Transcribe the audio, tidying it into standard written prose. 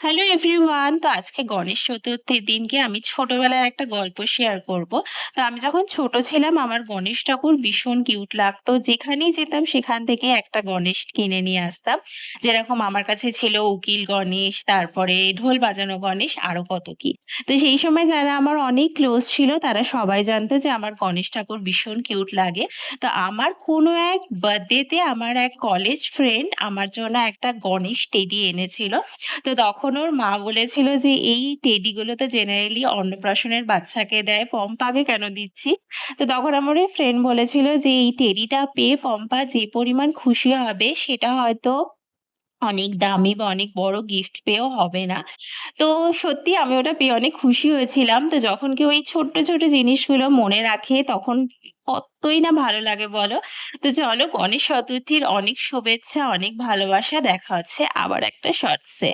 Hello everyone. তো আজকে গণেশ চতুর্থীর দিনকে আমি ছোটবেলার একটা গল্প শেয়ার করব। তো আমি যখন ছোট ছিলাম আমার গণেশ ঠাকুর ভীষণ কিউট লাগতো। যেখানেই যেতাম সেখান থেকে একটা গণেশ কিনে নিয়ে আসতাম। যেরকম আমার কাছে ছিল উকিল গণেশ, তারপরে ঢোল বাজানো গণেশ, আরো কত কি। তো সেই সময় যারা আমার অনেক ক্লোজ ছিল তারা সবাই জানতো যে আমার গণেশ ঠাকুর ভীষণ কিউট লাগে। তো আমার কোনো এক বার্থডেতে আমার এক কলেজ ফ্রেন্ড আমার জন্য একটা গণেশ টেডি এনেছিল। তো তখন ওর মা বলেছিল যে, "এই টেডি গুলো তো জেনারেলি অন্নপ্রাশনের বাচ্চাকে দেয়। পম্পাকে কেন দিচ্ছি?" তো তখন আমার ওই ফ্রেন্ড বলেছিল যে, "এই টেডিটা পেয়ে পম্পা যে পরিমাণ খুশি হবে সেটা হয়তো অনেক দামি বা অনেক বড় গিফট পেয়েও হবে না।" তো সত্যি আমি ওটা পেয়ে অনেক খুশি হয়েছিলাম। তো যখন কেউ এই ছোট্ট, ছোট জিনিসগুলো মনে রাখে তখন কতই না ভালো লাগে বলো? তো চলো গণেশ চতুর্থীর অনেক শুভেচ্ছা, অনেক ভালোবাসা। দেখা হচ্ছে আবার একটা শর্টসে।